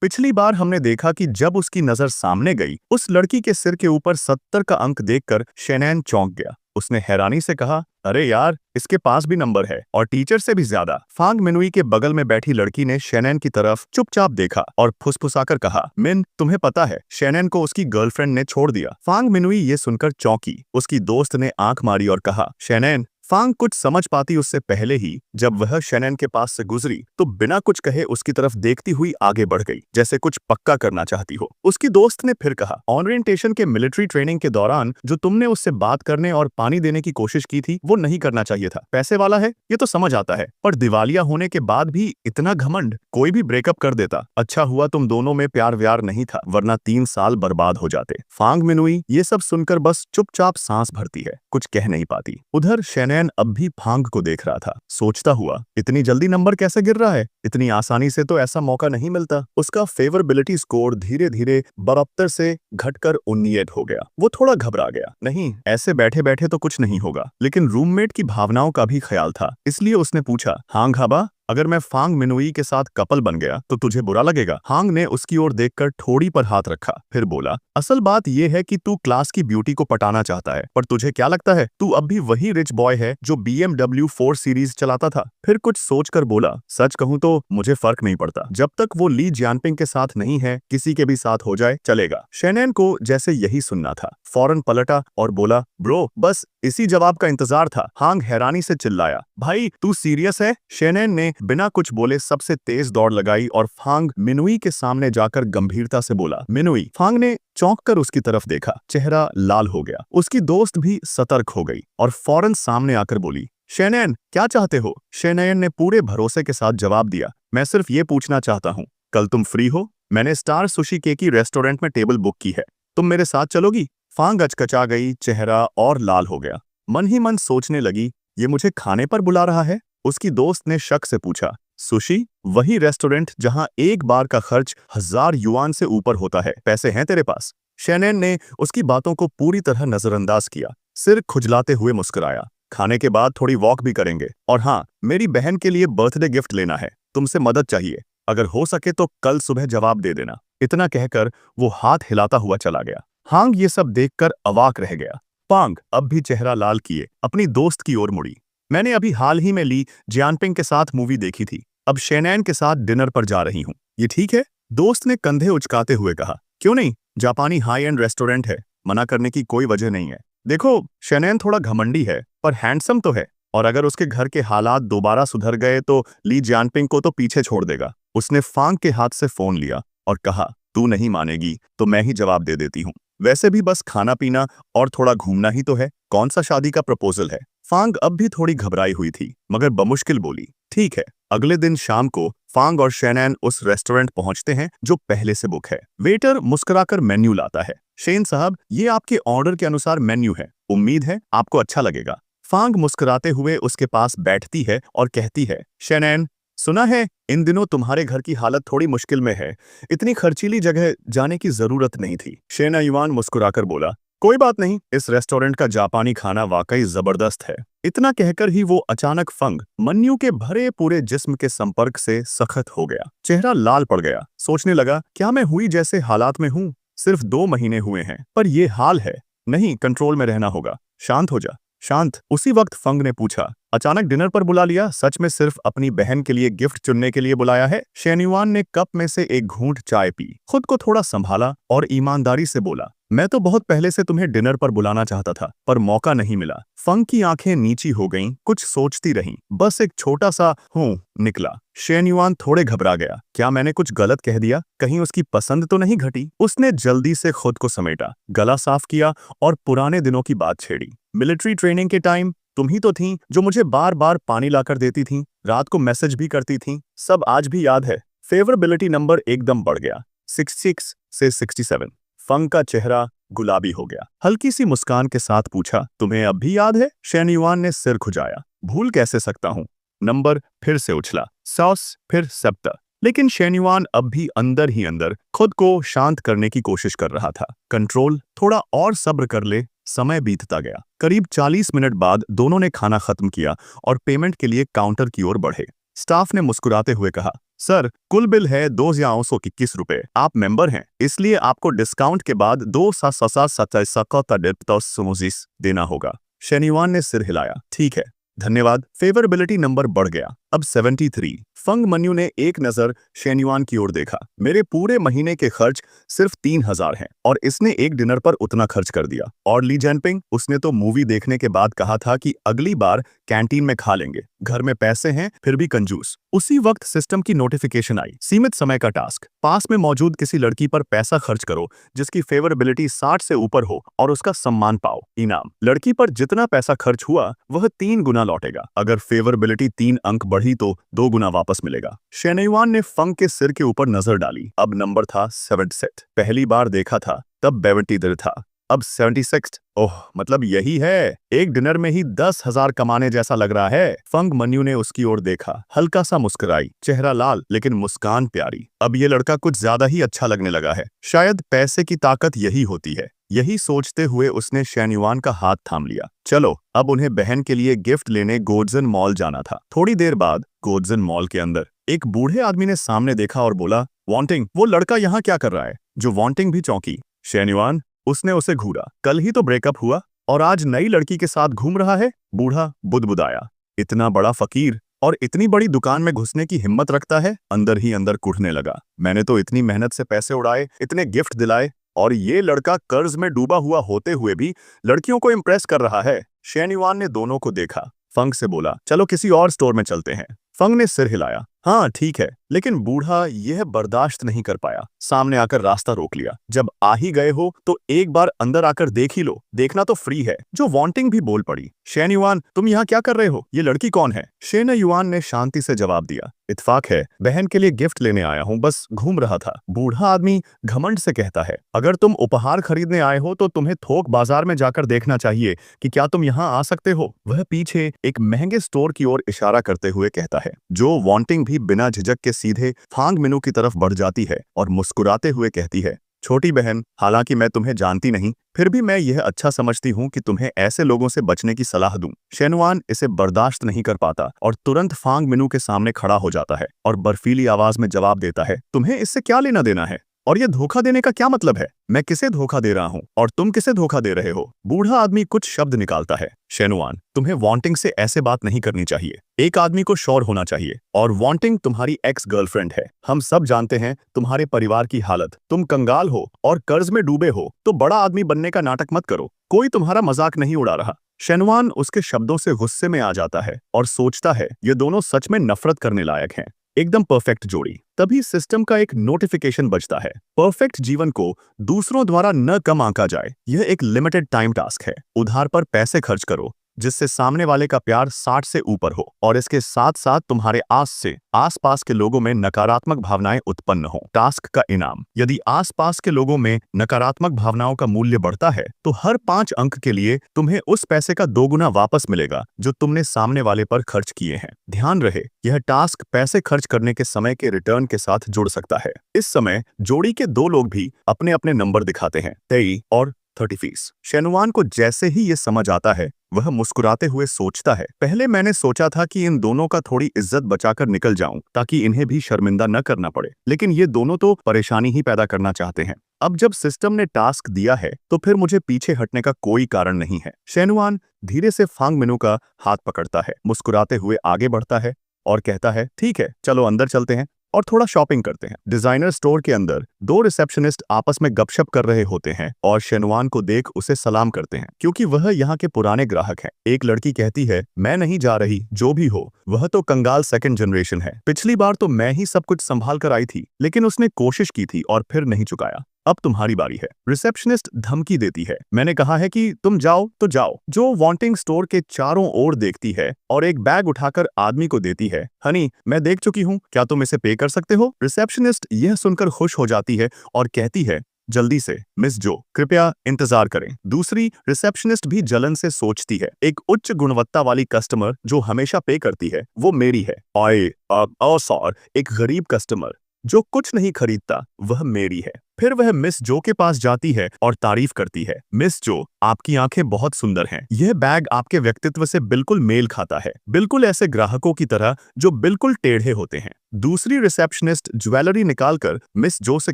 पिछली बार हमने देखा कि जब उसकी नजर सामने गई, उस लड़की के सिर के ऊपर 70 का अंक देखकर शेनैन चौंक गया। उसने हैरानी से कहा, अरे यार, इसके पास भी नंबर है और टीचर से भी ज्यादा। फांग मिनुई के बगल में बैठी लड़की ने शेनैन की तरफ चुपचाप देखा और फुसफुसाकर कहा, मिन, तुम्हें पता है शेनैन को उसकी गर्लफ्रेंड ने छोड़ दिया। फांग मिनुई ये सुनकर चौंकी। उसकी दोस्त ने आंख मारी और कहा, शेनैन। फांग कुछ समझ पाती उससे पहले ही जब वह शेनैन के पास से गुजरी तो बिना कुछ कहे उसकी तरफ देखती हुई आगे बढ़ गई, जैसे कुछ पक्का करना चाहती हो। उसकी दोस्त ने फिर कहा, ओरिएंटेशन के मिलिट्री ट्रेनिंग के दौरान जो तुमने उससे बात करने और पानी देने की कोशिश की थी वो नहीं करना चाहिए था। पैसे वाला है ये तो समझ आता है, पर दिवालिया होने के बाद भी इतना घमंड, कोई भी ब्रेकअप कर देता। अच्छा हुआ तुम दोनों में प्यार व्यार नहीं था, वरना 3 साल बर्बाद हो जाते। फांग मिनुई ये सब सुनकर बस चुपचाप सांस भरती है, कुछ कह नहीं पाती। उधर शेनैन अब भी फांग को देख रहा था, सोचता हुआ, इतनी जल्दी नंबर कैसे गिर रहा है? इतनी आसानी से तो ऐसा मौका नहीं मिलता। उसका फेवरेबिलिटी स्कोर धीरे धीरे 72 से घटकर 19 हो गया। वो थोड़ा घबरा गया। नहीं, ऐसे बैठे बैठे तो कुछ नहीं होगा, लेकिन रूममेट की भावनाओं का भी ख्याल था, इसलिए उसने पूछा, हांग हाबा, अगर मैं फांग मिनुई के साथ कपल बन गया तो तुझे बुरा लगेगा? हांग ने उसकी ओर देखकर ठोड़ी पर हाथ रखा, फिर बोला, असल बात यह है कि तू क्लास की ब्यूटी को पटाना चाहता है, पर तुझे क्या लगता है तू अब भी वही रिच बॉय है जो BMW 4 सीरीज चलाता था? फिर कुछ सोचकर बोला, सच कहूं तो मुझे फर्क नहीं पड़ता, जब तक वो ली जियानपिंग के साथ नहीं है, किसी के भी साथ हो जाए चलेगा। शेनैन को जैसे यही सुनना था, फौरन पलटा और बोला, ब्रो, बस इसी जवाब का इंतजार था। हांग हैरानी से चिल्लाया, भाई तू सीरियस है? शेनैन ने बिना कुछ बोले सबसे तेज दौड़ लगाई और फांग मिनुई के सामने जाकर गंभीरता से बोला, मिनुई। फांग ने चौंक कर उसकी तरफ देखा, चेहरा लाल हो गया। उसकी दोस्त भी सतर्क हो गई और फौरन सामने आकर बोली, शेनैन, क्या चाहते हो? शेनैन ने पूरे भरोसे के साथ जवाब दिया, मैं सिर्फ ये पूछना चाहता हूँ, कल तुम फ्री हो? मैंने स्टार सुशी केकी रेस्टोरेंट में टेबल बुक की है, तुम मेरे साथ चलोगी? फांग अचकचा गई, चेहरा और लाल हो गया। मन ही मन सोचने लगी, ये मुझे खाने पर बुला रहा है? उसकी दोस्त ने शक से पूछा, सुशी? वही रेस्टोरेंट जहां एक बार का खर्च 1000 युआन से ऊपर होता है। पैसे हैं तेरे पास? शेनैन ने उसकी बातों को पूरी तरह नजरअंदाज किया, सिर खुजलाते हुए मुस्कुराया, खाने के बाद थोड़ी वॉक भी करेंगे, और हाँ, मेरी बहन के लिए बर्थडे गिफ्ट लेना है, तुमसे मदद चाहिए, अगर हो सके तो कल सुबह जवाब दे देना। इतना कहकर वो हाथ हिलाता हुआ चला गया। हांग ये सब देखकर अवाक रह गया। फांग अब भी चेहरा लाल किए अपनी दोस्त की ओर मुड़ी, मैंने अभी हाल ही में ली जियानपिंग के साथ मूवी देखी थी, अब शेनैन के साथ डिनर पर जा रही हूँ, ये ठीक है? दोस्त ने कंधे उचकाते हुए कहा, क्यों नहीं, जापानी हाई एंड रेस्टोरेंट है, मना करने की कोई वजह नहीं है। देखो, शेनैन थोड़ा घमंडी है पर हैंडसम तो है, और अगर उसके घर के हालात दोबारा सुधर गए तो ली जियानपिंग को तो पीछे छोड़ देगा। उसने फांग के हाथ से फोन लिया और कहा, तू नहीं मानेगी तो मैं ही जवाब दे देती हूँ, वैसे भी बस खाना पीना और थोड़ा घूमना ही तो है, कौन सा शादी का प्रपोजल है? फांग अब भी थोड़ी घबराई हुई थी, मगर बमुश्किल बोली, ठीक है। अगले दिन शाम को फांग और शेनैन उस रेस्टोरेंट पहुंचते हैं जो पहले से बुक है। वेटर मुस्कुराकर मेन्यू लाता है, शेन साहब, ये आपके ऑर्डर के अनुसार मेन्यू है, उम्मीद है आपको अच्छा लगेगा। फांग मुस्कुराते हुए उसके पास बैठती है और कहती है, शेनैन, सुना है इन दिनों तुम्हारे घर की हालत थोड़ी मुश्किल में है, इतनी खर्चीली जगह जाने की जरूरत नहीं थी। शेना युआन मुस्कुराकर बोला, कोई बात नहीं, इस रेस्टोरेंट का जापानी खाना वाकई जबरदस्त है। इतना कहकर ही वो अचानक फंग मन्नू के भरे पूरे जिस्म के संपर्क से सख्त हो गया, चेहरा लाल पड़ गया। सोचने लगा, क्या मैं हुई जैसे हालात में हूँ? सिर्फ 2 महीने हुए हैं पर ये हाल है। नहीं, कंट्रोल में रहना होगा, शांत हो जा, शांत। उसी वक्त फंग ने पूछा, अचानक डिनर पर बुला लिया, सच में सिर्फ अपनी बहन के लिए गिफ्ट चुनने के लिए बुलाया है? शेनयुआन ने कप में से एक घूंट चाय पी, खुद को थोड़ा संभाला और ईमानदारी से बोला, मैं तो बहुत पहले से तुम्हें डिनर पर बुलाना चाहता था, पर मौका नहीं मिला। फंग की आंखें नीची हो गईं, कुछ सोचती रहीं, बस एक छोटा सा हूँ निकला। शेनयुआन थोड़े घबरा गया, क्या मैंने कुछ गलत कह दिया? कहीं उसकी पसंद तो नहीं घटी? उसने जल्दी से खुद को समेटा, गला साफ किया और पुराने दिनों की बात छेड़ी। मिलिट्री ट्रेनिंग के टाइम तुम ही तो थीं जो मुझे बार बार पानी लाकर देती थीं, रात को मैसेज भी करती थीं, सब आज भी याद है। फेवरेबिलिटी नंबर एकदम बढ़ गया, 66 से 67। फंग का चेहरा गुलाबी हो गया, हल्की सी मुस्कान के साथ पूछा, तुम्हें अब भी याद है? शेनयुआन ने सिर खुजाया, भूल कैसे सकता हूँ। नंबर फिर से उछला, 100 फिर 70। लेकिन शेनयुआन अब भी अंदर ही अंदर खुद को शांत करने की कोशिश कर रहा था। कंट्रोल, थोड़ा और सब्र कर ले। समय बीतता गया। करीब 40 मिनट बाद दोनों ने खाना खत्म किया और पेमेंट के लिए काउंटर की ओर बढ़े। स्टाफ ने मुस्कुराते हुए कहा, सर कुल बिल है 2,921 रुपए। आप मेंबर हैं, इसलिए आपको डिस्काउंट के बाद 2,777 देना होगा। शेन्युआन ने सिर हिलाया। ठीक है, धन्यवाद। फेवरेबिलिटी नंबर बढ़ गया, अब 73। फंग मनयू ने एक नजर शेन्युआन की ओर देखा। मेरे पूरे महीने के खर्च सिर्फ 3,000 हैं और इसने एक डिनर पर उतना खर्च कर दिया। और ली जैनपिंग, उसने तो मूवी देखने के बाद कहा था कि अगली बार कैंटीन में खा लेंगे। घर में पैसे हैं फिर भी कंजूस। उसी वक्त सिस्टम की नोटिफिकेशन आई, सीमित समय का टास्क। पास में मौजूद किसी लड़की पर पैसा खर्च करो जिसकी फेवरेबिलिटी 60 से ऊपर हो और उसका सम्मान पाओ। इनाम, लड़की पर जितना पैसा खर्च हुआ वह 3 गुना लौटेगा। अगर फेवरेबिलिटी 3 अंक बढ़ी तो 2 गुना वापस मिलेगा। शेन्युआन ने फंग के सिर के ऊपर नजर डाली। अब नंबर था 76। पहली बार देखा था तब 72 था, अब 76। ओह, मतलब यही है। एक डिनर में ही 10,000 कमाने जैसा लग रहा है। फंग मनयू ने उसकी ओर देखा, हल्का सा मुस्कुराई, चेहरा लाल लेकिन मुस्कान प्यारी। अब ये लड़का कुछ ज्यादा ही अच्छा लगने लगा है। शायद पैसे की ताकत यही होती है। यही सोचते हुए उसने शेन्युआन का हाथ थाम लिया। चलो, अब उन्हें बहन के लिए गिफ्ट लेने गोड्जन मॉल जाना था। थोड़ी देर बाद गोड्जन मॉल के अंदर एक बूढ़े आदमी ने सामने देखा और बोला, वांटिंग, वो लड़का यहाँ क्या कर रहा है? जो वांटिंग भी चौंकी। शेन्युआन, उसने उसे घूरा। कल ही तो ब्रेकअप हुआ और आज नई लड़की के साथ घूम रहा है। बूढ़ा बुदबुदाया। इतना बड़ा फकीर और इतनी बड़ी दुकान में घुसने की हिम्मत रखता है। अंदर ही अंदर कुढ़ने लगा। मैंने तो इतनी मेहनत से पैसे उड़ाए, इतने गिफ्ट दिलाए, और ये लड़का कर्ज में डूबा हुआ होते हुए भी लड़कियों को इम्प्रेस कर रहा है। शेन्युआन ने दोनों को देखा। फंग से बोला, चलो किसी और स्टोर में चलते हैं। फंग ने सिर हिलाया। हाँ ठीक है, लेकिन बूढ़ा यह बर्दाश्त नहीं कर पाया। सामने आकर रास्ता रोक लिया। जब आ ही गए हो तो एक बार अंदर आकर देख ही लो, देखना तो फ्री है। जो वांटिंग भी बोल पड़ी, शेन्युआन, तुम यहाँ क्या कर रहे हो? ये लड़की कौन है? शेन्युआन ने शांति से जवाब दिया, इत्तेफाक है, बहन के लिए गिफ्ट लेने आया हूँ, बस घूम रहा था। बूढ़ा आदमी घमंड से कहता है, अगर तुम उपहार खरीदने आए हो तो तुम्हें थोक बाजार में जाकर देखना चाहिए कि क्या तुम यहाँ आ सकते हो। वह पीछे एक महंगे स्टोर की ओर इशारा करते हुए कहता है। जो वांटिंग भी बिना झिझक के सीधे फांग मिनू की तरफ बढ़ जाती है और मुस्कुराते हुए कहती है, छोटी बहन, हालांकि मैं तुम्हें जानती नहीं, फिर भी मैं यह अच्छा समझती हूँ कि तुम्हें ऐसे लोगों से बचने की सलाह दूं। शेन्युआन इसे बर्दाश्त नहीं कर पाता और तुरंत फांग मिनू के सामने खड़ा हो जाता है और बर्फीली आवाज में जवाब देता है, तुम्हें इससे क्या लेना देना है? और यह धोखा देने का क्या मतलब है? मैं किसे धोखा दे रहा हूँ और तुम किसे धोखा दे रहे हो? बूढ़ा आदमी कुछ शब्द निकालता है। शेन्युआन, तुम्हें वांटिंग से ऐसे बात नहीं करनी चाहिए। एक आदमी को श्योर होना चाहिए, और वांटिंग तुम्हारी एक्स गर्लफ्रेंड है। हम सब जानते हैं तुम्हारे परिवार की हालत। तुम कंगाल हो और कर्ज में डूबे हो, तो बड़ा आदमी बनने का नाटक मत करो। कोई तुम्हारा मजाक नहीं उड़ा रहा। शेन्युआन उसके शब्दों से गुस्से में आ जाता है और सोचता है, ये दोनों सच में नफरत करने लायक हैं। एकदम परफेक्ट जोड़ी। तभी सिस्टम का एक नोटिफिकेशन बजता है। परफेक्ट जीवन को दूसरों द्वारा न कम आंका जाए। यह एक लिमिटेड टाइम टास्क है। उधार पर पैसे खर्च करो जिससे सामने वाले का प्यार 60 से ऊपर हो और इसके साथ साथ तुम्हारे आसपास के लोगों में नकारात्मक भावनाएं उत्पन्न हो। टास्क का इनाम, यदि आसपास के लोगों में नकारात्मक भावनाओं का मूल्य बढ़ता है तो हर 5 अंक के लिए तुम्हें उस पैसे का 2 गुना वापस मिलेगा जो तुमने सामने वाले पर खर्च किए हैं। ध्यान रहे, यह टास्क पैसे खर्च करने के समय के रिटर्न के साथ जुड़ सकता है। इस समय जोड़ी के 2 लोग भी अपने अपने नंबर दिखाते हैं, 23 और 30। शेन्युआन को जैसे ही ये समझ आता है वह मुस्कुराते हुए सोचता है, पहले मैंने सोचा था कि इन दोनों का थोड़ी इज्जत बचाकर निकल जाऊं ताकि इन्हें भी शर्मिंदा न करना पड़े, लेकिन ये दोनों तो परेशानी ही पैदा करना चाहते हैं। अब जब सिस्टम ने टास्क दिया है तो फिर मुझे पीछे हटने का कोई कारण नहीं है। शेन्युआन धीरे से फांग मिनू का हाथ पकड़ता है, मुस्कुराते हुए आगे बढ़ता है और कहता है, ठीक है, चलो अंदर चलते हैं और थोड़ा शॉपिंग करते हैं। डिजाइनर स्टोर के अंदर 2 रिसेप्शनिस्ट आपस में गपशप कर रहे होते हैं और शेन्युआन को देख उसे सलाम करते हैं क्योंकि वह यहाँ के पुराने ग्राहक हैं। एक लड़की कहती है, मैं नहीं जा रही, जो भी हो, वह तो कंगाल 2nd जनरेशन है। पिछली बार तो मैं ही सब कुछ संभाल कर आई थी, लेकिन उसने कोशिश की थी और फिर नहीं चुकाया। अब तुम्हारी बारी है। रिसेप्शनिस्ट धमकी देती है, मैंने कहा है कि तुम जाओ तो जाओ। जो वांटिंग स्टोर के चारों ओर देखती है और एक बैग उठाकर आदमी को देती है, हनी, मैं देख चुकी हूँ, क्या तुम इसे पे कर सकते हो? रिसेप्शनिस्ट यह सुनकर खुश हो जाती है और कहती है, जल्दी से मिस जो, कृपया इंतजार करें। दूसरी रिसेप्शनिस्ट भी जलन से सोचती है, एक उच्च गुणवत्ता वाली कस्टमर जो हमेशा पे करती है वो मेरी है। सर, एक गरीब कस्टमर जो कुछ नहीं खरीदता वह मेरी है। फिर वह मिस जो के पास जाती है और तारीफ करती है। मिस जो, आपकी आंखें बहुत सुंदर हैं। यह बैग आपके व्यक्तित्व से बिल्कुल मेल खाता है, बिल्कुल ऐसे ग्राहकों की तरह जो बिल्कुल टेढ़े होते हैं। दूसरी रिसेप्शनिस्ट ज्वेलरी निकालकर मिस जो से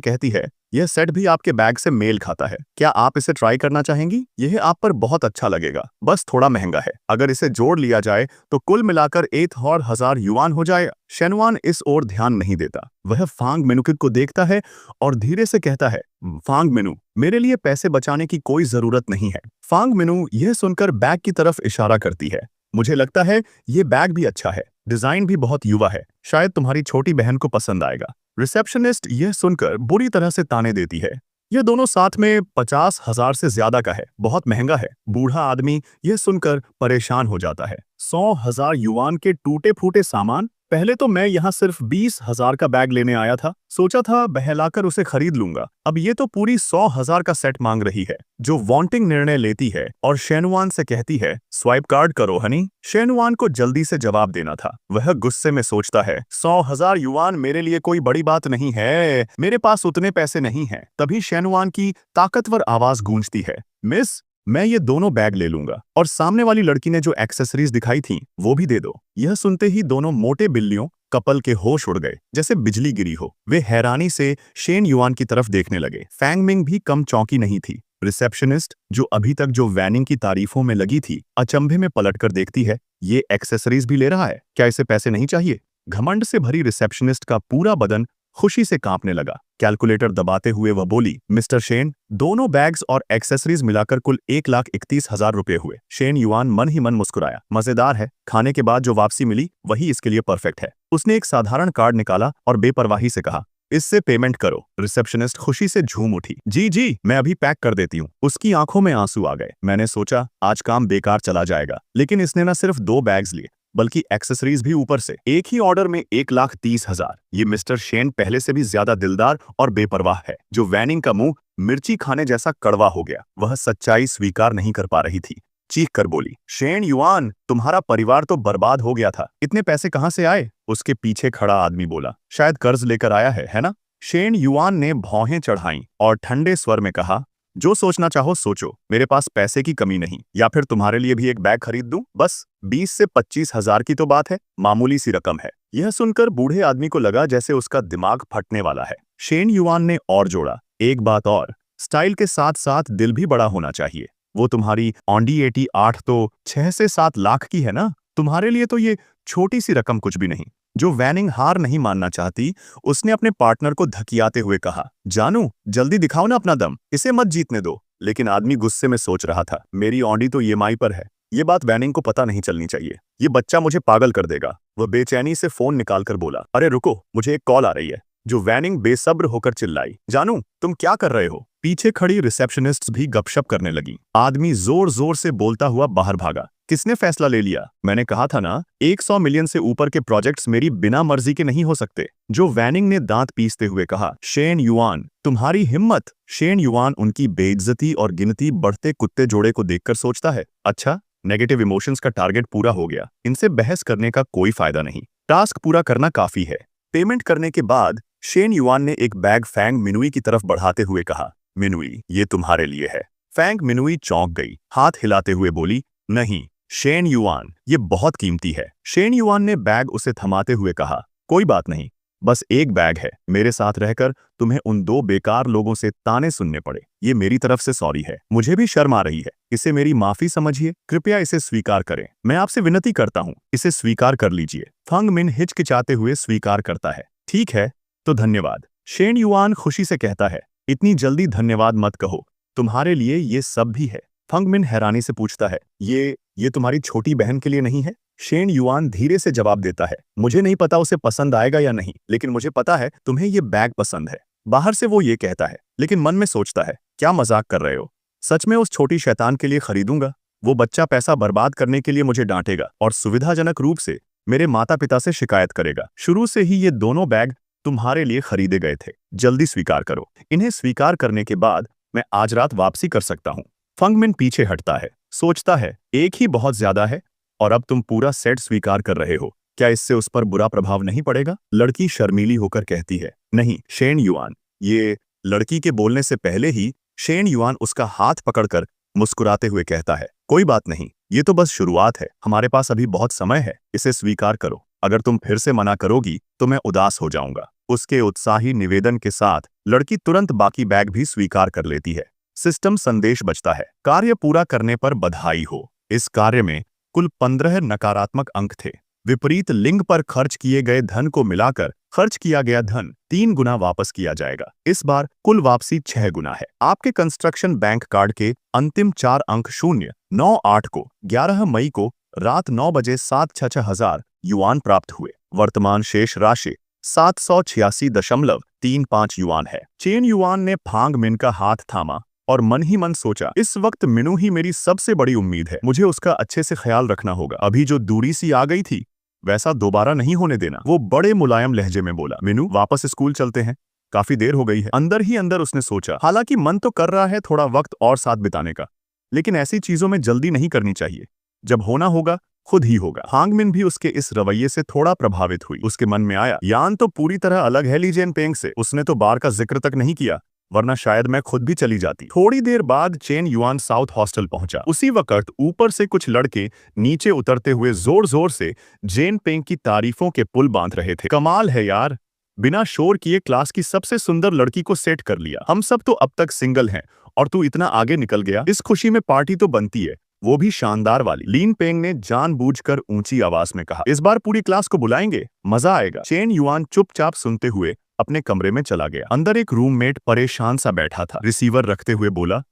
कहती है, यह सेट भी आपके बैग से मेल खाता है, क्या आप इसे ट्राई करना चाहेंगी? यह आप पर बहुत अच्छा लगेगा, बस थोड़ा महंगा है। अगर इसे जोड़ लिया जाए तो कुल मिलाकर 1000 युआन हो जाएगा। शेनवान इस ओर ध्यान नहीं देता। वह फांग मिनुकित को देखता है और धीरे से कहता है, फांग मिनु, मेरे लिए पैसे बचाने की कोई जरूरत नहीं है। फांग मिनु यह सुनकर बैग की तरफ इशारा करती है। मुझे लगता है ये बैग भी अच्छा है, डिजाइन भी बहुत युवा है, शायद तुम्हारी छोटी बहन को पसंद आएगा। रिसेप्शनिस्ट यह सुनकर बुरी तरह से ताने देती है। ये दोनों साथ में 50,000 से ज्यादा का है, बहुत महंगा है। बूढ़ा आदमी यह सुनकर परेशान हो जाता है। 100,000 युआन के टूटे फूटे सामान? पहले तो मैं यहाँ सिर्फ 20,000 का बैग लेने आया था, सोचा था बहलाकर उसे खरीद लूंगा। अब ये तो पूरी 100,000 का सेट मांग रही है। जो वांटिंग निर्णय लेती है और शेनवान से कहती है, स्वाइप कार्ड करो हनी। शेनवान को जल्दी से जवाब देना था। वह गुस्से में सोचता है, 100,000 युआन मेरे लिए कोई बड़ी बात नहीं है, मेरे पास उतने पैसे नहीं हैं। तभी शेनवान की ताकतवर आवाज गूंजती है, मिस, मैं ये दोनों बैग ले लूंगा और सामने वाली लड़की ने जो एक्सेसरीज दिखाई थी वो भी दे दो। यह सुनते ही दोनों मोटे बिल्लियों कपल के होश उड़ गए, जैसे बिजली गिरी हो। वे हैरानी से शेन युआन की तरफ देखने लगे। फैंग मिंग भी कम चौंकी नहीं थी। रिसेप्शनिस्ट, जो अभी तक जो वैनिंग की तारीफों में लगी थी, अचंभे में पलटकर देखती है, ये एक्सेसरीज भी ले रहा है, क्या इसे पैसे नहीं चाहिए? घमंड से भरी रिसेप्शनिस्ट का पूरा बदन खुशी से कांपने लगा। कैलकुलेटर दबाते हुए वह बोली, मिस्टर शेन, दोनों बैग्स और एक्सेसरीज मिलाकर कुल 1,31,000 रुपए हुए। शेन युआन मन ही मन मुस्कुराया। मजेदार है, खाने के बाद जो वापसी मिली वही इसके लिए परफेक्ट है। उसने एक साधारण कार्ड निकाला और बेपरवाही से कहा, इससे पेमेंट करो। रिसेप्शनिस्ट खुशी से झूम उठी। जी जी, मैं अभी पैक कर देती हूँ। उसकी आंखों में आंसू आ गए। मैंने सोचा आज काम बेकार चला जाएगा, लेकिन इसने न सिर्फ 2 बैग्स लिए बल्कि एक्सेसरीज भी ऊपर से। एक ही ऑर्डर में 1,30,000। ये मिस्टर शेन पहले से भी ज्यादा दिलदार और बेपरवाह है। जो वैनिंग का मुंह मिर्ची खाने जैसा कड़वा हो गया। वह सच्चाई स्वीकार नहीं कर पा रही थी। चीख कर बोली, शेन युआन, तुम्हारा परिवार तो बर्बाद हो गया था, इतने पैसे कहां से आए? उसके पीछे खड़ा आदमी बोला, शायद कर्ज लेकर आया है ना? शेन युआन ने भौहें चढ़ाईं और ठंडे स्वर में कहा, जो सोचना चाहो सोचो, मेरे पास पैसे की कमी नहीं। या फिर तुम्हारे लिए भी एक बैग खरीद दूं? बस 20 से 25,000 की तो बात है, मामूली सी रकम है। यह सुनकर बूढ़े आदमी को लगा जैसे उसका दिमाग फटने वाला है। शेन युआन ने और जोड़ा, एक बात और, स्टाइल के साथ साथ दिल भी बड़ा होना चाहिए। वो तुम्हारी ऑडी 88 तो 6 से 7 लाख की है ना? तुम्हारे लिए तो ये छोटी सी रकम कुछ भी नहीं। जो वैनिंग हार नहीं मानना चाहती, उसने अपने पार्टनर को धकियाते हुए कहा, जानू, जल्दी दिखाओ ना अपना दम, इसे मत जीतने दो। लेकिन आदमी गुस्से में सोच रहा था, मेरी ऑडी तो ईएमआई पर है, ये बात वैनिंग को पता नहीं चलनी चाहिए, ये बच्चा मुझे पागल कर देगा। वह बेचैनी से फोन निकालकर बोला, अरे रुको, मुझे एक कॉल आ रही है। जो वैनिंग बेसब्र होकर चिल्लाई, जानू, तुम क्या कर रहे हो? पीछे खड़ी रिसेप्शनिस्ट भी गपशप करने लगी। आदमी जोर जोर से बोलता हुआ बाहर भागा। किसने फैसला ले लिया? मैंने कहा था ना, 100 मिलियन से ऊपर के प्रोजेक्ट्स मेरी बिना मर्जी के नहीं हो सकते। जो वैनिंग ने दांत पीसते हुए कहा, शेन युआन, तुम्हारी हिम्मत। शेन युआन उनकी बेइज्जती और गिनती बढ़ते कुत्ते जोड़े को देखकर सोचता है, अच्छा, नेगेटिव इमोशंस का टारगेट पूरा हो गया, इनसे बहस करने का कोई फायदा नहीं, टास्क पूरा करना काफी है। पेमेंट करने के बाद शेन युआन ने एक बैग फैंग मिनुई की तरफ बढ़ाते हुए कहा, मिनुई, ये तुम्हारे लिए है। फैंग मिनुई चौंक गई, हाथ हिलाते हुए बोली, नहीं शेन युआन, ये बहुत कीमती है। शेन युआन ने बैग उसे थमाते हुए कहा, कोई बात नहीं, बस एक बैग है, मेरे साथ रहकर तुम्हें उन 2 बेकार लोगों से ताने सुनने पड़े, ये मेरी तरफ से सॉरी है। मुझे भी शर्म आ रही है, इसे मेरी माफी समझिए, कृपया इसे स्वीकार करें। मैं आपसे विनती करता हूँ, इसे स्वीकार कर लीजिए। फंग मिन हिचकिचाते हुए स्वीकार करता है, ठीक है तो धन्यवाद। शेन युआन खुशी से कहता है, इतनी जल्दी धन्यवाद मत कहो, तुम्हारे लिए ये सब भी है। फंग मिन हैरानी से पूछता है, ये तुम्हारी छोटी बहन के लिए नहीं है? शेन युआन धीरे से जवाब देता है, मुझे नहीं पता उसे पसंद आएगा या नहीं, लेकिन मुझे पता है तुम्हें ये बैग पसंद है। बाहर से वो ये कहता है, लेकिन मन में सोचता है, क्या मजाक कर रहे हो? सच में उस छोटी शैतान के लिए खरीदूंगा? वो बच्चा पैसा बर्बाद करने के लिए मुझे डांटेगा और सुविधाजनक रूप से मेरे माता पिता से शिकायत करेगा। शुरू से ही ये दोनों बैग तुम्हारे लिए खरीदे गए थे, जल्दी स्वीकार करो। इन्हें स्वीकार करने के बाद मैं आज रात वापसी कर सकता हूँ। फंग मिन पीछे हटता है, सोचता है, एक ही बहुत ज्यादा है और अब तुम पूरा सेट स्वीकार कर रहे हो, क्या इससे उस पर बुरा प्रभाव नहीं पड़ेगा? लड़की शर्मीली होकर कहती है, नहीं शेन युआन। ये लड़की के बोलने से पहले ही शेन युआन उसका हाथ पकड़कर मुस्कुराते हुए कहता है, कोई बात नहीं, ये तो बस शुरुआत है, हमारे पास अभी बहुत समय है, इसे स्वीकार करो। अगर तुम फिर से मना करोगी तो मैं उदास हो जाऊंगा। उसके उत्साही निवेदन के साथ लड़की तुरंत बाकी बैग भी स्वीकार कर लेती है। सिस्टम संदेश बजता है, कार्य पूरा करने पर बधाई हो। इस कार्य में कुल 15 नकारात्मक अंक थे। विपरीत लिंग पर खर्च किए गए धन को मिलाकर खर्च किया गया धन 3 गुना वापस किया जाएगा। इस बार कुल वापसी 6 गुना है। आपके कंस्ट्रक्शन बैंक कार्ड के अंतिम 4 अंक 098 को 11 मई को रात 9 बजे 766,000 युआन प्राप्त हुए। वर्तमान शेष राशि 786.35 युआन है। चेन युआन ने फांग मिन का हाथ थामा और मन ही मन सोचा, इस वक्त मिनू ही मेरी सबसे बड़ी उम्मीद है, मुझे उसका अच्छे से ख्याल रखना होगा। अभी जो दूरी सी आ गई थी वैसा दोबारा नहीं होने देना। वो बड़े मुलायम लहजे में बोला, मिनू वापस स्कूल चलते हैं, काफी देर हो गई है। अंदर ही अंदर उसने सोचा, हालांकि मन तो कर रहा है थोड़ा वक्त और साथ बिताने का, लेकिन ऐसी चीजों में जल्दी नहीं करनी चाहिए। जब होना होगा खुद ही होगा। हांगमिन भी उसके इस रवैये से थोड़ा प्रभावित हुई। उसके मन में आया, यान तो पूरी तरह अलग है ली जेनपेंग से, उसने तो बार का जिक्र तक नहीं किया, वरना शायद मैं खुद भी चली जाती। थोड़ी देर बाद चेन युआन साउथ हॉस्टल पहुंचा। उसी वक्त ऊपर से कुछ लड़के नीचे उतरते हुए जोर जोर से जेन पेंग की तारीफों के पुल बांध रहे थे। कमाल है यार, बिना शोर किए क्लास की सबसे सुंदर लड़की को सेट कर लिया। हम सब तो अब तक सिंगल हैं और तू इतना आगे निकल गया। इस खुशी में पार्टी तो बनती है, वो भी शानदार वाली। लीन पेंग ने जानबूझकर ऊंची आवाज में कहा, इस बार पूरी क्लास को बुलाएंगे, मजा आएगा। चेन युआन चुपचाप सुनते हुए अपने कमरे में चला गया। अंदर एक रूममेट परेशान सा बैठा था। रिसीवर रखते हुए बोला,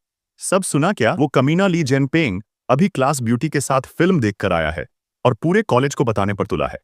सब सुना क्या? वो कमीना ली जेनपेंग अभी क्लास ब्यूटी के साथ फिल्म देखकर आया है और पूरे कॉलेज को बताने पर तुला है।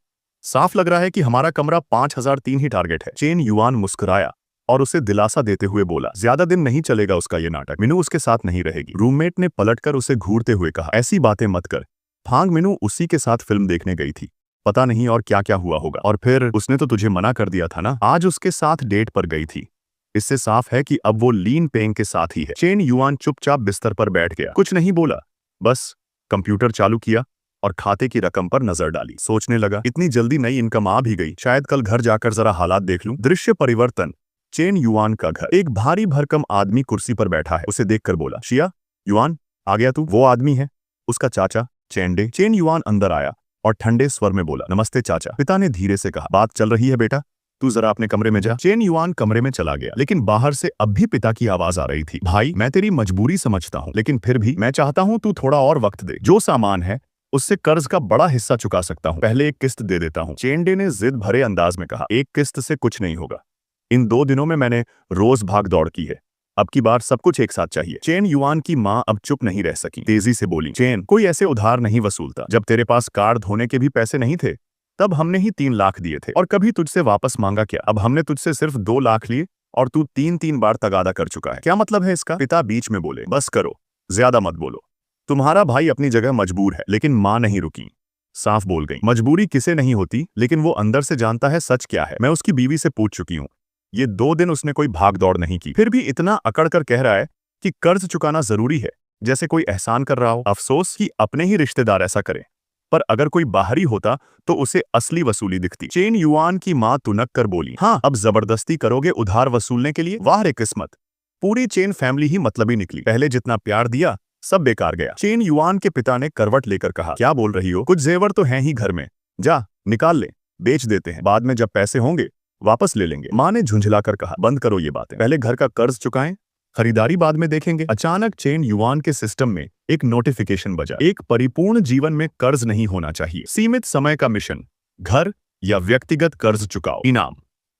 साफ लग रहा है कि हमारा कमरा 5003 ही टारगेट है। चेन युआन मुस्कुराया और उसे दिलासा देते हुए बोला, ज्यादा दिन नहीं चलेगा उसका ये नाटक, मिनू उसके साथ नहीं रहेगी। रूममेट ने पलटकर उसे घूरते हुए कहा, ऐसी बातें मत कर, फांग मिनू उसी के साथ फिल्म देखने गई थी, पता नहीं और क्या क्या हुआ होगा। और फिर उसने तो तुझे मना कर दिया था ना, आज उसके साथ डेट पर गई थी। इससे साफ है कि अब वो लीन पेंग के साथ ही है। चेन युआन चुपचाप बिस्तर पर बैठ गया, कुछ नहीं बोला, बस कंप्यूटर चालू किया और खाते की रकम पर नजर डाली। सोचने लगा, इतनी जल्दी नई इनकम आ भी गई, शायद कल घर जाकर जरा हालात देख लूं। दृश्य परिवर्तन, चेन युआन का घर। एक भारी भरकम आदमी कुर्सी पर बैठा है। उसे देखकर बोला, शिया युआन आ गया तू? वो आदमी है उसका चाचा चेंडे। चेन युआन अंदर आया और ठंडे स्वर में बोला, नमस्ते चाचा। पिता ने धीरे से कहा, बात चल रही है बेटा, तू जरा अपने कमरे में जा। चेन युआन कमरे में चला गया, लेकिन बाहर से अब भी पिता की आवाज आ रही थी, भाई मैं तेरी मजबूरी समझता हूँ, लेकिन फिर भी मैं चाहता हूँ तू थोड़ा और वक्त दे। जो सामान है उससे कर्ज का बड़ा हिस्सा चुका सकता हूँ, पहले एक किस्त दे देता हूँ। चेंडे ने जिद भरे अंदाज में कहा, एक किस्त से कुछ नहीं होगा, इन 2 दिनों में मैंने रोज भाग दौड़ की है, अब की बार सब कुछ एक साथ चाहिए। चेन युआन की माँ अब चुप नहीं रह सकी, तेजी से बोली, चेन कोई ऐसे उधार नहीं वसूलता। जब तेरे पास कार धोने के भी पैसे नहीं थे तब हमने ही 3 लाख दिए थे, और कभी तुझसे वापस मांगा क्या? अब हमने तुझसे सिर्फ 2 लाख लिए और तू 3 बार तगादा कर चुका है। क्या मतलब है इसका? पिता बीच में बोले, बस करो, ज्यादा मत बोलो, तुम्हारा भाई अपनी जगह मजबूर है। लेकिन माँ नहीं रुकी, साफ बोल गई, मजबूरी किसे नहीं होती, लेकिन वो अंदर से जानता है सच क्या है। मैं उसकी बीवी से पूछ चुकी हूँ, ये 2 दिन उसने कोई भाग दौड़ नहीं की, फिर भी इतना अकड़ कर कह रहा है कि कर्ज चुकाना जरूरी है, जैसे कोई एहसान कर रहा हो। अफसोस कि अपने ही रिश्तेदार ऐसा करें, पर अगर कोई बाहरी होता तो उसे असली वसूली दिखती। चेन युआन की माँ तुनक कर बोली, हाँ अब जबरदस्ती करोगे उधार वसूलने के लिए? वाह रे किस्मत, पूरी चेन फैमिली ही मतलबी निकली, पहले जितना प्यार दिया सब बेकार गया। चेन युआन के पिता ने करवट लेकर कहा, क्या बोल रही हो? कुछ जेवर तो हैं ही घर में, जा निकाल ले, बेच देते हैं, बाद में जब पैसे होंगे वापस ले लेंगे। माँ ने झुंझलाकर कहा, बंद करो ये बातें, पहले घर का कर्ज चुकाएं, खरीदारी बाद में देखेंगे। अचानक चेन युआन के सिस्टम में एक नोटिफिकेशन बजा, एक परिपूर्ण जीवन में कर्ज नहीं होना चाहिए, सीमित समय का मिशन, घर या व्यक्तिगत कर्ज चुकाओ, इनाम,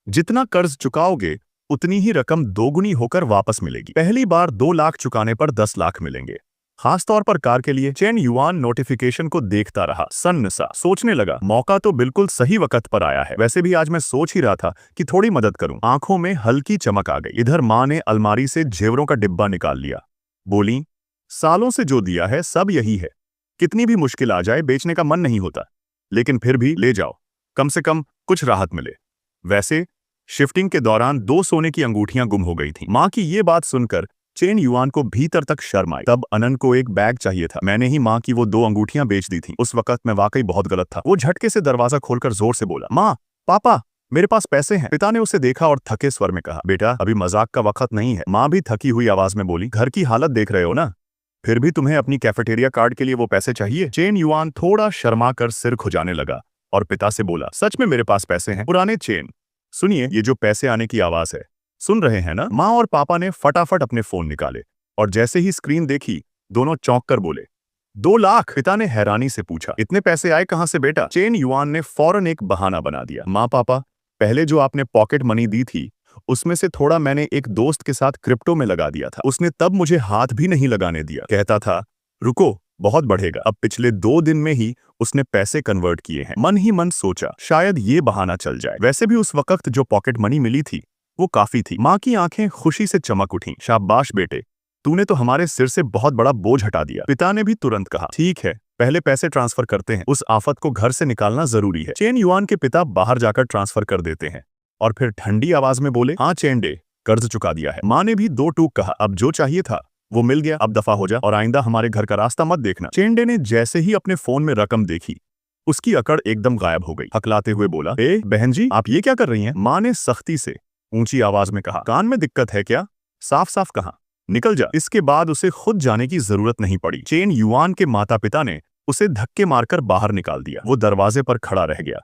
जितना कर्ज चुकाओगे उतनी ही रकम 2 गुनी होकर वापस मिलेगी। पहली बार 2 लाख चुकाने पर 10 लाख मिलेंगे, खासतौर पर कार के लिए। चेन युआन नोटिफिकेशन को देखता रहा, सन्नसा, सोचने लगा, मौका तो बिल्कुल सही वक्त पर आया है। वैसे भी आज मैं सोच ही रहा था कि थोड़ी मदद करूं। आंखों में हल्की चमक आ गई। इधर माँ ने अलमारी से जेवरों का डिब्बा निकाल लिया, बोली, सालों से जो दिया है सब यही है, कितनी भी मुश्किल आ जाए बेचने का मन नहीं होता, लेकिन फिर भी ले जाओ, कम से कम कुछ राहत मिले। वैसे शिफ्टिंग के दौरान 2 सोने की अंगूठियां गुम हो गई थीं। माँ की ये बात सुनकर चेन युआन को भीतर तक शर्म आई। तब अनन को एक बैग चाहिए था। मैंने ही माँ की वो 2 अंगूठियां बेच दी थी। उस वक्त मैं वाकई बहुत गलत था। वो झटके से दरवाजा खोलकर जोर से बोला, माँ, पापा, मेरे पास पैसे हैं। पिता ने उसे देखा और थके स्वर में कहा, बेटा, अभी मजाक का वक्त नहीं है। माँ भी थकी हुई आवाज में बोली, घर की हालत देख रहे हो ना, फिर भी तुम्हें अपनी कैफेटेरिया कार्ड के लिए वो पैसे चाहिए। चेन युआन थोड़ा शर्मा कर सिर खुजाने लगा और पिता से बोला, सच में मेरे पास पैसे हैं। पुराने चेन, सुनिए, ये जो पैसे आने की आवाज है, सुन रहे हैं ना? माँ और पापा ने फटाफट अपने फोन निकाले और जैसे ही स्क्रीन देखी, दोनों चौंक कर बोले, 2 लाख। पिता ने हैरानी से पूछा, इतने पैसे आए कहां से बेटा? चेन युआन ने फौरन एक बहाना बना दिया, माँ पापा, पहले जो आपने पॉकेट मनी दी थी उसमें से थोड़ा मैंने एक दोस्त के साथ क्रिप्टो में लगा दिया था। उसने तब मुझे हाथ भी नहीं लगाने दिया। कहता था, रुको, बहुत बढ़ेगा। अब पिछले 2 दिन में ही उसने पैसे कन्वर्ट किए हैं। मन ही मन सोचा, शायद ये बहाना चल जाए। वैसे भी उस वक्त जो पॉकेट मनी मिली थी वो काफी थी। माँ की आंखें खुशी से चमक उठीं। शाबाश बेटे, तूने तो हमारे सिर से बहुत बड़ा बोझ हटा दिया। पिता ने भी तुरंत कहा, ठीक है, पहले पैसे ट्रांसफर करते हैं। उस आफत को घर से निकालना जरूरी है। चेन युआन के पिता बाहर जाकर ट्रांसफर कर देते हैं और फिर ठंडी आवाज में बोले, हाँ चेंडे, कर्ज चुका दिया है। माँ ने भी 2 टूक कहा, अब जो चाहिए था वो मिल गया, अब दफा हो जा और आइंदा हमारे घर का रास्ता मत देखना। चेंडे ने जैसे ही अपने फोन में रकम देखी, उसकी अकड़ एकदम गायब हो गई। हकलाते हुए बोला, ए बहन जी, आप ये क्या कर रही हैं? माँ ने सख्ती से ऊंची आवाज में कहा, कान में दिक्कत है क्या? साफ साफ कहा, निकल जा। इसके बाद उसे खुद जाने की जरूरत नहीं पड़ी। चेन युआन के माता पिता ने उसे धक्के मारकर बाहर निकाल दिया। वो दरवाजे पर खड़ा रह गया,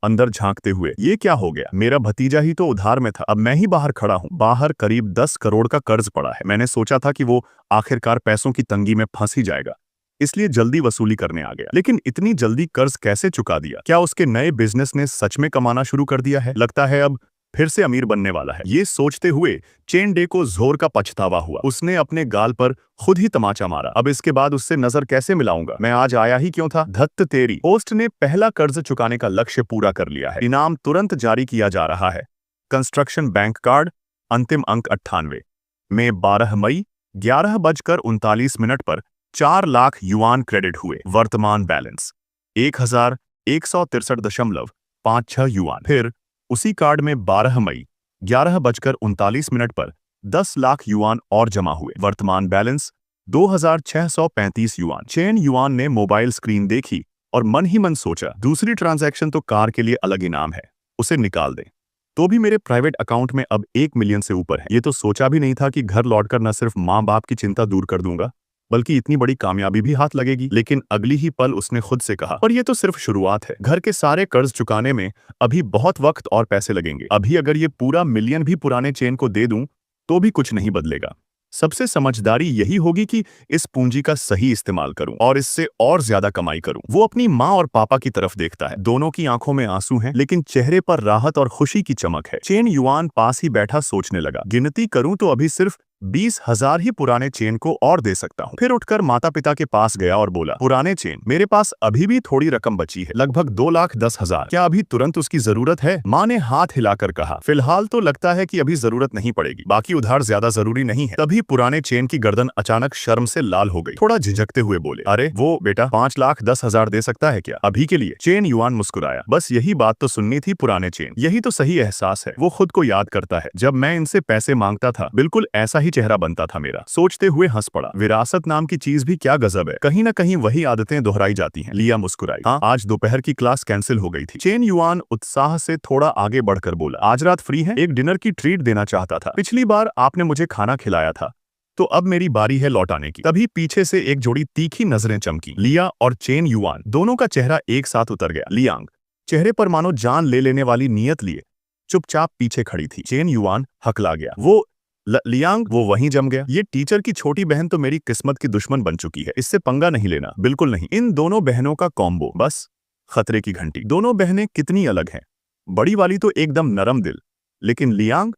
अंदर झांकते हुए, ये क्या हो गया? मेरा भतीजा ही तो उधार में था, अब मैं ही बाहर खड़ा हूँ। बाहर करीब 10 करोड़ का कर्ज पड़ा है। मैंने सोचा था कि वो आखिरकार पैसों की तंगी में फंस ही जाएगा, इसलिए जल्दी वसूली करने आ गया। लेकिन इतनी जल्दी कर्ज कैसे चुका दिया? क्या उसके नए बिजनेस ने सच में कमाना शुरू कर दिया है? लगता है अब फिर से अमीर बनने वाला है। ये सोचते हुए चेन डे को जोर का पछतावा हुआ। उसने अपने गाल पर खुद ही तमाचा मारा। अब इसके बाद उससे नजर कैसे मिलाऊंगा? मैं आज आया ही क्यों था? धत्त तेरी। पोस्ट ने पहला कर्ज चुकाने का लक्ष्य पूरा कर लिया है। इनाम तुरंत जारी किया जा रहा है। कंस्ट्रक्शन बैंक कार्ड, अंतिम अंक 98 में 12 मई 11:39 पर 4 लाख युआन क्रेडिट हुए। वर्तमान बैलेंस 1163.56 युआन। फिर उसी कार्ड में 12 मई 11:39 पर 10 लाख युआन और जमा हुए। वर्तमान बैलेंस 2635 युआन। चेन युआन ने मोबाइल स्क्रीन देखी और मन ही मन सोचा, दूसरी ट्रांजैक्शन तो कार के लिए अलग इनाम है, उसे निकाल दें तो भी मेरे प्राइवेट अकाउंट में अब 1 मिलियन से ऊपर है। ये तो सोचा भी नहीं था कि घर लौटकर न सिर्फ माँ बाप की चिंता दूर कर दूंगा, बल्कि इतनी बड़ी कामयाबी भी हाथ लगेगी। लेकिन अगली ही पल उसने खुद से कहा, पर ये तो सिर्फ शुरुआत है। घर के सारे कर्ज चुकाने में अभी बहुत वक्त और पैसे लगेंगे। अभी अगर ये पूरा मिलियन भी पुराने चेन को दे दूं तो भी कुछ नहीं बदलेगा। सबसे समझदारी यही होगी कि इस पूंजी का सही इस्तेमाल करूं और इससे और ज्यादा कमाई करूं। वो अपनी माँ और पापा की तरफ देखता है। दोनों की आंखों में आंसू हैं, लेकिन चेहरे पर राहत और खुशी की चमक है। चेन युआन पास ही बैठा सोचने लगा, गिनती करूं तो अभी सिर्फ 20,000 ही पुराने चेन को और दे सकता हूँ। फिर उठकर माता पिता के पास गया और बोला, पुराने चेन, मेरे पास अभी भी थोड़ी रकम बची है, लगभग 2,10,000। क्या अभी तुरंत उसकी जरूरत है? माँ ने हाथ हिलाकर कहा, फिलहाल तो लगता है कि अभी जरूरत नहीं पड़ेगी, बाकी उधार ज्यादा जरूरी नहीं है। तभी पुराने चेन की गर्दन अचानक शर्म से लाल हो गई। थोड़ा झिझकते हुए बोले, अरे वो बेटा 5,10,000 दे सकता है क्या अभी के लिए? चेन युआन मुस्कुराया, बस यही बात तो सुननी थी पुराने चेन, यही तो सही एहसास है। वो खुद को याद करता है, जब मैं इनसे पैसे मांगता था बिल्कुल ऐसा ही चेहरा बनता था मेरा। सोचते हुए हंस पड़ा, विरासत नाम की चीज भी क्या गजब है, कहीं ना कहीं वही आदतें दोहराई जाती हैं। लिया मुस्कुराई, हाँ, आज दोपहर की क्लास कैंसिल हो गई थी। चेन युआन उत्साह से थोड़ा आगे बढ़कर बोला, आज रात फ्री है? एक डिनर की ट्रीट देना चाहता था। पिछली बार आपने मुझे खाना खिलाया था, तो अब मेरी बारी है लौटाने की। तभी पीछे से एक जोड़ी तीखी नजरें चमकी। लिया और चेन युआन दोनों का चेहरा एक साथ उतर गया। लियांग चेहरे पर मानो जान ले लेने वाली नियत लिए चुपचाप पीछे खड़ी थी। चेन युआन हकला गया। वो लियांग, वो वहीं जम गया। ये टीचर की छोटी बहन तो मेरी किस्मत की दुश्मन बन चुकी है, इससे पंगा नहीं लेना, बिल्कुल नहीं। इन दोनों बहनों का कॉम्बो बस खतरे की घंटी। दोनों बहनें कितनी अलग हैं। बड़ी वाली तो एकदम नरम दिल, लेकिन लियांग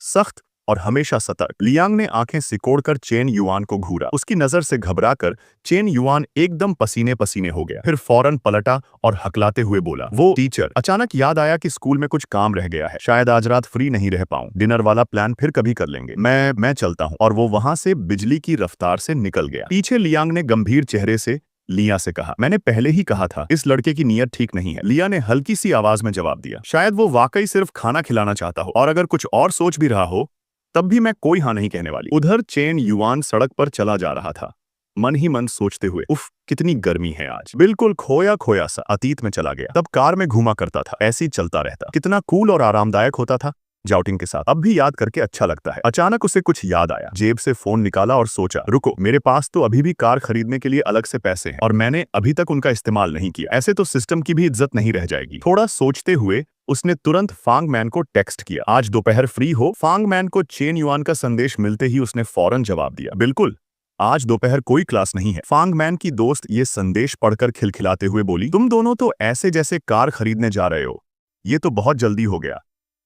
सख्त और हमेशा सतर्क। लियांग ने आंखें सिकोड़कर चेन युआन को घूरा। उसकी नजर से घबराकर चेन युआन एकदम पसीने पसीने हो गया। फिर फौरन पलटा और हकलाते हुए बोला, वो टीचर। अचानक याद आया कि स्कूल में कुछ काम रह गया है, शायद आज रात फ्री नहीं रह पाऊं। डिनर वाला प्लान फिर कभी कर लेंगे, मैं चलता हूं। और वो वहां से बिजली की रफ्तार से निकल गया। पीछे लियांग ने गंभीर चेहरे से लिया से कहा, मैंने पहले ही कहा था इस लड़के की नीयत ठीक नहीं है। लिया ने हल्की सी आवाज में जवाब दिया, शायद वो वाकई सिर्फ खाना खिलाना चाहता हो, और अगर कुछ और सोच भी रहा हो तब भी मैं कोई हाँ नहीं कहने वाली। उधर चेन युआन सड़क पर चला जा रहा था, मन ही मन सोचते हुए, उफ कितनी गर्मी है आज। बिल्कुल खोया खोया सा अतीत में चला गया। तब कार में घूमा करता था, ऐसे ही चलता रहता, कितना कूल और आरामदायक होता था जाउटिंग के साथ। अब भी याद करके अच्छा लगता है। अचानक उसे कुछ याद आया, जेब से फोन निकाला और सोचा, रुको, मेरे पास तो अभी भी कार खरीदने के लिए अलग से पैसे हैं और मैंने अभी तक उनका इस्तेमाल नहीं किया। ऐसे तो सिस्टम की भी इज्जत नहीं रह जाएगी। थोड़ा सोचते हुए उसने तुरंत फांग मैन को टेक्स्ट किया, आज दोपहर फ्री हो? फांग मैन को चेन युआन का संदेश मिलते ही उसने फौरन जवाब दिया, बिल्कुल, आज दोपहर कोई क्लास नहीं है। फांग मैन की दोस्त ये संदेश पढ़कर खिलखिलाते हुए बोली, तुम दोनों तो ऐसे जैसे कार खरीदने जा रहे हो, ये तो बहुत जल्दी हो गया।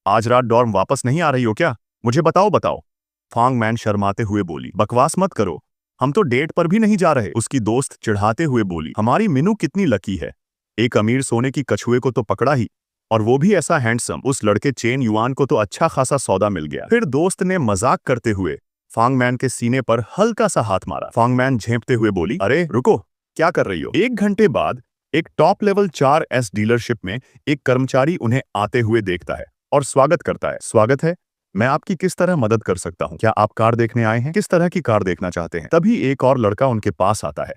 आज रात डॉर्म वापस नहीं आ रही हो क्या? मुझे बताओ। फांग मैन शर्माते हुए बोली, बकवास मत करो, हम तो डेट पर भी नहीं जा रहे। उसकी दोस्त चिढ़ाते हुए बोली, हमारी मिनू कितनी लकी है, एक अमीर सोने की कछुए को तो पकड़ा ही, और वो भी ऐसा हैंडसम। उस लड़के चेन युआन को तो अच्छा खासा सौदा मिल गया। फिर दोस्त ने मजाक करते हुए फांग मैन के सीने पर हल्का सा हाथ मारा। फांग मैन झेंपते हुए बोली, अरे रुको, क्या कर रही हो? 1 घंटे बाद एक टॉप लेवल 4S डीलरशिप में एक कर्मचारी उन्हें आते हुए देखता है और स्वागत करता है। स्वागत है, मैं आपकी किस तरह मदद कर सकता हूँ? क्या आप कार देखने आए हैं? किस तरह की कार देखना चाहते हैं? तभी एक और लड़का उनके पास आता है,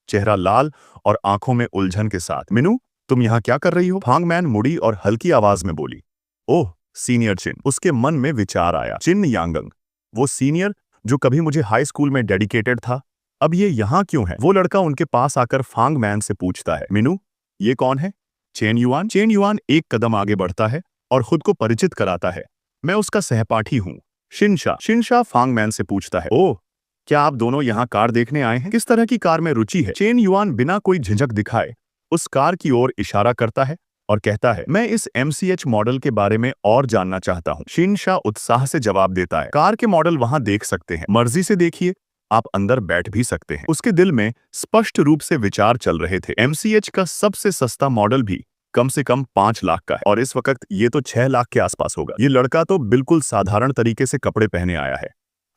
चेहरा लाल और आंखों में उलझन के साथ। मिनू, तुम यहाँ क्या कर रही हो? फांग मैन मुड़ी और हल्की आवाज में बोली, ओह सीनियर चिन। उसके मन में विचार आया, चिन यांगंग, वो सीनियर जो कभी मुझे हाई स्कूल में डेडिकेटेड था, अब ये यहाँ क्यों है? वो लड़का उनके पास आकर फांग मैन से पूछता है, मिनू ये कौन है? Chain yuan. चेन युआन एक कदम आगे बढ़ता है और खुद को परिचित कराता है, मैं उसका सहपाठी हूँ, शिनशा। शिनशा फांग मैन से पूछता है, ओह क्या आप दोनों यहाँ कार देखने आए हैं? किस तरह की कार में रुचि है? चेन युआन बिना कोई झिझक दिखाए उस कार की ओर इशारा करता है और कहता है, मैं इस MCH मॉडल के बारे में और जानना चाहता हूँ। शिनशा उत्साह से जवाब देता है, कार के मॉडल वहां देख सकते हैं, मर्जी से देखिए, आप अंदर बैठ भी सकते हैं। उसके दिल में स्पष्ट रूप से विचार चल रहे थे। MCH का सबसे सस्ता मॉडल भी कम से कम 5 लाख का है और इस वक्त ये तो 6 लाख के आसपास होगा। ये लड़का तो बिल्कुल साधारण तरीके से कपड़े पहने आया है।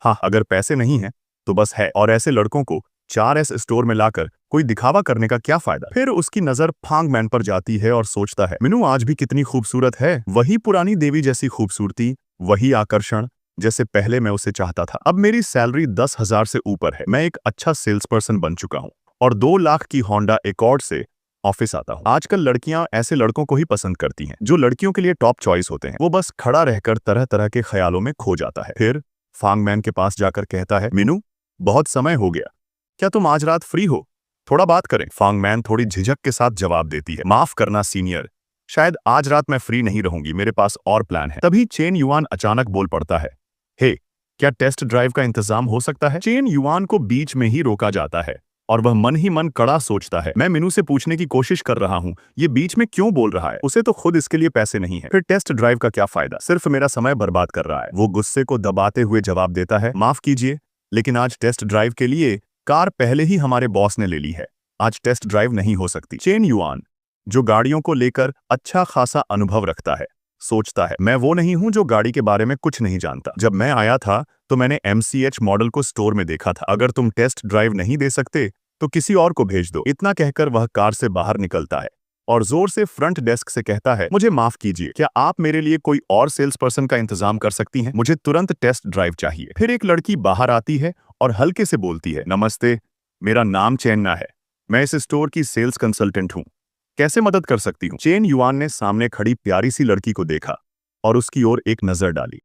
हाँ, अगर पैसे नहीं है तो बस है, और ऐसे लड़कों को 4S स्टोर में लाकर कोई दिखावा करने का क्या फायदा? फिर उसकी नजर फांग मैन पर जाती है और सोचता है, मिनू आज भी कितनी खूबसूरत है, वही पुरानी देवी जैसी खूबसूरती, वही आकर्षण जैसे पहले मैं उसे चाहता था। अब मेरी सैलरी 10,000 से ऊपर है, मैं एक अच्छा सेल्स पर्सन बन चुका हूँ और 2 लाख की होंडा एकॉर्ड से ऑफिस आता हूँ। आजकल लड़कियां ऐसे लड़कों को ही पसंद करती हैं जो लड़कियों के लिए टॉप चॉइस होते हैं। वो बस खड़ा रहकर तरह तरह के ख्यालों में खो जाता है। फिर फांग मैन के पास जाकर कहता है, मिनू बहुत समय हो गया, क्या तुम आज रात फ्री हो? थोड़ा बात करें। फांग मैन थोड़ी झिझक के साथ जवाब देती है, माफ करना सीनियर, शायद आज रात मैं फ्री नहीं रहूंगी, मेरे पास और प्लान है। तभी चेन युआन अचानक बोल पड़ता है, हे क्या टेस्ट ड्राइव का इंतजाम हो सकता है? चेन युआन को बीच में ही रोका जाता है और वह मन ही मन कड़ा सोचता है, मैं मिनू से पूछने की कोशिश कर रहा हूँ, ये बीच में क्यों बोल रहा है? उसे तो खुद इसके लिए पैसे नहीं है, फिर टेस्ट ड्राइव का क्या फायदा? सिर्फ मेरा समय बर्बाद कर रहा है। वो गुस्से को दबाते हुए जवाब देता है, माफ कीजिए, लेकिन आज टेस्ट ड्राइव के लिए कार पहले ही हमारे बॉस ने ले ली है, आज टेस्ट ड्राइव नहीं हो सकती। चेन युआन, जो गाड़ियों को लेकर अच्छा खासा अनुभव रखता है, सोचता है, मैं वो नहीं हूं जो गाड़ी के बारे में कुछ नहीं जानता। जब मैं आया था तो मैंने MCH मॉडल को स्टोर में देखा था, अगर तुम टेस्ट ड्राइव नहीं दे सकते तो किसी और को भेज दो। इतना कहकर वह कार से बाहर निकलता है और जोर से फ्रंट डेस्क से कहता है, मुझे माफ कीजिए, क्या आप मेरे लिए कोई और सेल्स पर्सन का इंतजाम कर सकती हैं? मुझे तुरंत टेस्ट ड्राइव चाहिए। फिर एक लड़की बाहर आती है और हल्के से बोलती है, नमस्ते, मेरा नाम चेन्ना है, मैं इस स्टोर की सेल्स कंसल्टेंट हूँ, कैसे मदद कर सकती हूँ? चेन युआन ने सामने खड़ी प्यारी सी लड़की को देखा और उसकी ओर एक नजर डाली।